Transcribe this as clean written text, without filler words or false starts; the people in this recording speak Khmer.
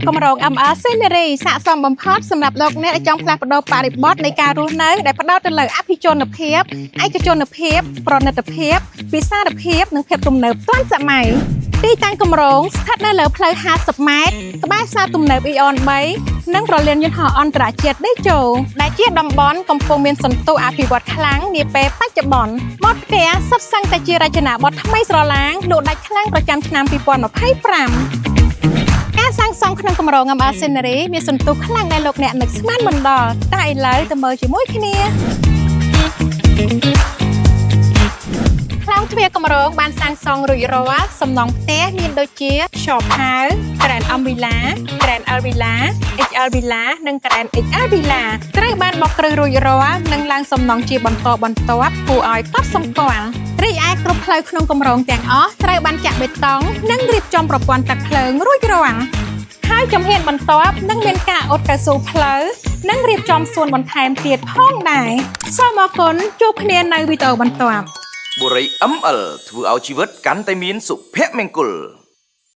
កម្រង MR Scenery ស័ក្តិសមបំផុតសម្រាប់លោកអ្នកដែលចង់ផ្លាស់ប្ដូរបរិបទនៃការរស់នៅដែលផ្ដោតទៅលើអភិជនភាពឯកជនភាពប្រណិតភាពវិសាលភាពនិងភាពទំនើបទាន់សម័យទីតាំងកម្រងស្ថិតនៅលើផ្លូវ50ម៉ែត្រក្បែរផ្សារទំនើប Eon 3និងប្រលានយន្តហោះអន្តរជាតិដេជោដែលជាតំបន់កំពុងមានសន្ទុះអភិវឌ្ឍខ្លាំងនាពេលបច្ចុប្បន្នបទផ្ទះសុទ្ធសឹងតែជារចនាបថថ្មីស្រឡាងលក់ដាច់ខ្លាំងប្រចាំឆ្នាំ2025ការសាងសង់ក្នុងកម្រង MR Scenery មានសន្ទុះខ្លាំងដែលលោកអ្នកនឹកស្មានមិនដល់តែឥឡូវទៅមើលជាមួយគ្នាខ្លោងទ្វារកម្រងបានសាងសង់រួចរាល់សំណង់ផ្ទះមានដូចជា Shop House, Grand Am Villa, Grand L Villa, XL Villa និង Grand XL Villa ត្រូវបានបោកគ្រឹះរួចរាល់និងឡើងសំណង់ជាបន្តបន្ទាប់គួរឲ្យកត់សម្គាល់រីឯគ្រប់ផ្លូវក្នុងកម្រងទាំងអស់ត្រូវបានចាក់បេតុងនិងរៀបចំប្រព័ន្ធទឹកភ្លើងរួចរាល់ហើយជំហានបន្ទាប់នឹងមានការអ៊ុតកៅស៊ូផ្លូវនិងរៀបចំសួនបន្ថែមទៀតផងដែរសូមអរគុណជួបគ្នានៅវីដេអូបន្ទាប់បុរី ML ធ្វើឲ្យជីវិតកាន់តែមានសុភមង្គល